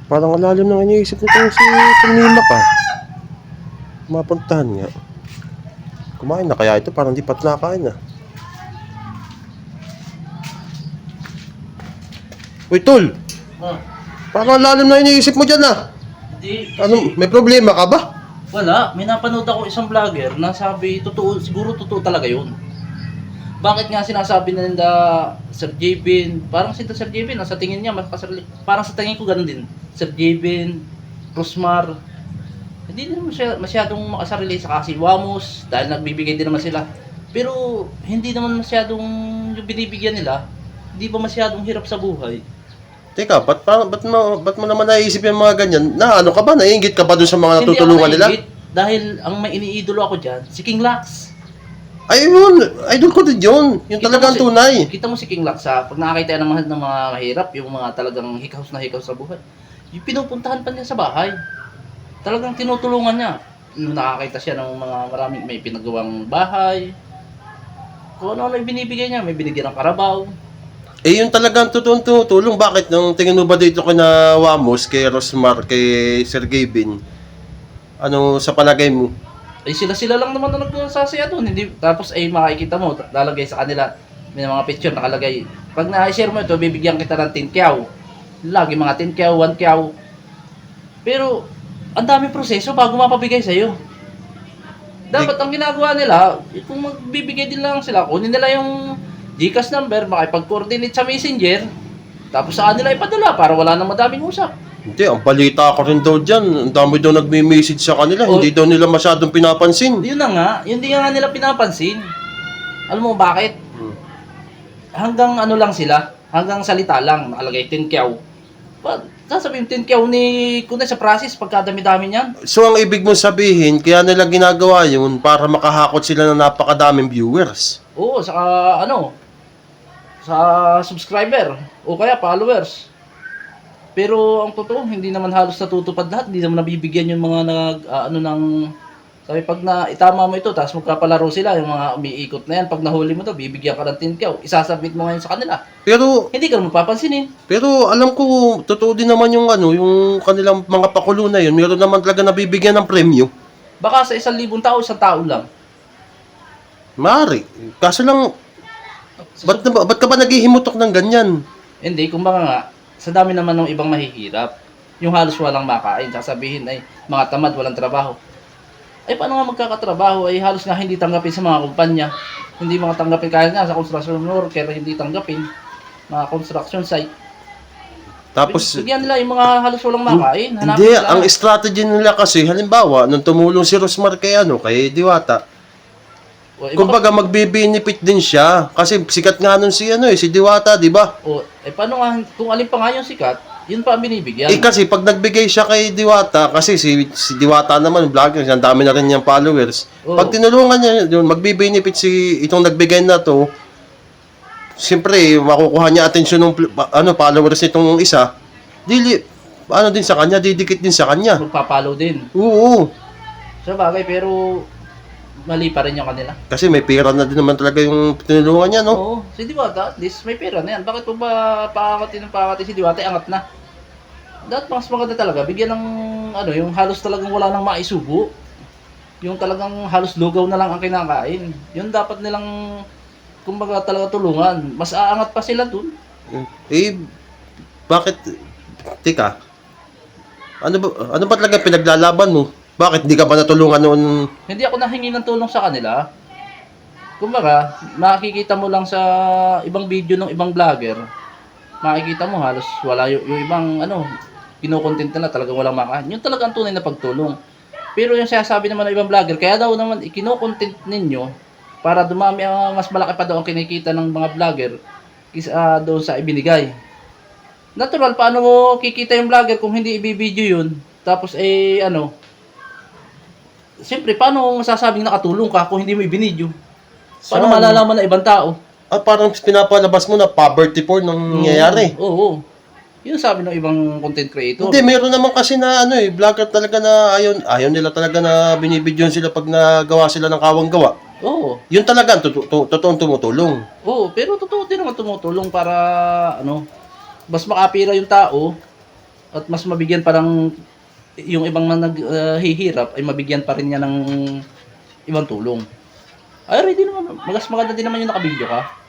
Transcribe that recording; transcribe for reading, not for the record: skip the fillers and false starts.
Parang ang lalim ng iniisip nitong si Tumima ka. Mapuntahan nga. Kumain na kaya ito? Parang di pat nakain ah. Uy, Tol! Ah, Parang ang lalim na iniisip mo dyan ah. hindi. Ano, may problema ka ba? Wala. May napanood ako isang vlogger na sabi, totoo, siguro totoo talaga yun. Bakit nga sinasabi na nila Sir Jabin, parang si Sir Jabin, sa tingin niya, parang sa tingin ko ganun din. Sir Jabin, Rosmar, hindi din masyadong makasarili sa kasi Wamos, dahil nagbibigay din naman sila. Pero hindi naman masyadong yung binibigyan nila, hindi pa masyadong hirap sa buhay. Teka, ba't mo naman naisip yung mga ganyan? Na ano ka ba? Naiingit ka ba dun sa mga natutulungan Hindi nila? ako nainggit, dahil ang may iniidolo ako dyan, si King Lax. Ayun, idol ko din yun. Yung talagang tunay. Kita mo si King Laksa, pag nakakita ng mga mahirap, yung mga talagang hikaws na hikaws sa buhay, yung pinupuntahan pa niya sa bahay. Talagang tinutulungan niya. Yung nakakita siya ng mga maraming may pinagawang bahay. Kung ano-ano yung binibigay niya, may binigyan ng karabaw. Eh, yung talagang totoong tulong, bakit? Nung tingin mo ba dito kina Wamos, kay Rosmar, kay Sir Gavin, ano sa palagay mo? Ay sila lang naman na nagsasaya doon. Hindi, tapos ay makikita mo, lalagay sa kanila, may mga picture nakalagay. Pag na-share mo ito, bibigyan kita ng 10 kyaw. Lagi mga 10 kyaw, 1 kyaw. Pero, ang daming proseso bago mapabigay sa'yo. Dapat ang ginagawa nila, kung magbibigay din lang sila, kunin nila yung GCash number, makipag-coordinate sa messenger, tapos saan nila ipadala para wala nang madaming usap. Hindi, ang balita ko rin daw dyan. Ang dami daw nagme-message sa kanila. Hindi daw nila masyadong pinapansin. Yun na nga, yun di nga nila pinapansin. Alam mo bakit? Hanggang ano lang sila, hanggang salita lang, nakalagay 10 kyaw. Sasabihin 10 kyaw ni kunay sa process pagkadami-dami niyan. So, ang ibig mong sabihin, kaya nila ginagawa yun para makahakot sila ng napakadaming viewers. Oo, saka ano, sa subscriber o kaya followers. Pero ang totoo, hindi naman halos natutupad lahat, hindi naman nabibigyan yung mga ano ng sabi pag na itama mo ito, tapos magkapalaro sila, yung mga umiikot na yan, pag nahuli mo to, bibigyan ka ng 10 kyaw, isasabit mo ngayon sa kanila. Pero, Hindi ka naman papansinin. pero alam ko, totoo din naman yung ano, yung kanilang mga pakulo na yun. Meron naman talaga nabibigyan ng premyo. Baka sa 1,000 tao, 1 tao lang. Maaari. Kaso lang, ba't ka ba naghihimutok ng ganyan? Hindi, kumbaga nga, sa dami naman ng ibang mahihirap, yung halos walang makain, sasabihin ay mga tamad, walang trabaho. Ay paano nga magkakatrabaho? Ay halos nga hindi tanggapin sa mga kumpanya. Hindi mga tanggapin kahit nga sa construction worker, hindi tanggapin. Mga construction site. Tapos, Bigyan nila yung mga halos walang makain. Hanapin hindi, nila. ang strategy nila kasi, halimbawa, nung tumulong si Rosmar kay, kay Diwata, O, kumbaga magbe-benefit din siya. Kasi sikat nga nun si, si Diwata, di ba? paano nga, kung alin pa nga yung sikat, yun pa ang binibigyan. Eh kasi pag nagbigay siya kay Diwata, kasi si Diwata naman, vlogger, ang dami na rin niyang followers. Oo. Pag tinulungan niya, yun, magbe-benefit itong nagbigay na to, siyempre, makukuha niya atensyon ng followers nitong isa, din sa kanya, didikit din sa kanya. Magpapalo din. Oo, Sa bagay, pero mali pa rin yung kanila. kasi may pera na din naman talaga yung tinulungan niya, no? Oo, si Diwata, at least may pera na yan. Bakit mo ba pakakatin si Diwata, angat na? Dapat mas maganda talaga, bigyan ng ano, yung halos talagang wala nang maisubo. Yung talagang halos lugaw na lang ang kinakain. Yun dapat nilang, kumbaga talaga tulungan. Mas aangat pa sila dun. Eh, bakit, tika, ano ba talaga pinaglalaban mo? Bakit hindi ka ba natulungan noon? Hindi ako nahingi ng tulong sa kanila. Kumbaga, makikita mo lang sa ibang video ng ibang vlogger, makikita mo halos wala yung ibang ano, kinokontent nila talagang walang makain. Yun talaga ang tunay na pagtulong. Pero yung sinasabi naman ng ibang vlogger, kaya daw naman ikinokontent ninyo para dumami mas malaki pa daw ang kinikita ng mga vlogger kaysa doon sa ibinigay. Natural, paano mo kikita yung vlogger kung hindi ibibideo yun? Tapos siyempre, paano masasabing nakatulong ka kung hindi mo ibinidyo? Paano malalaman na ibang tao? Parang pinapalabas mo na poverty porn nang nangyayari. Oo. Yun sabi ng ibang content creator. Hindi, meron naman kasi na vlogger talaga na ayaw nila talaga na binibidyon sila pag nagawa sila ng kawang gawa. Oo. Yun talaga, totoong tumutulong. Oo, pero totoo din naman tumutulong para mas makapira yung tao At mas mabigyan parang yung ibang naghihirap ay mabigyan pa rin niya ng ibang tulong. Ay, ready naman. Mas maganda din naman yung nakabidyo ka.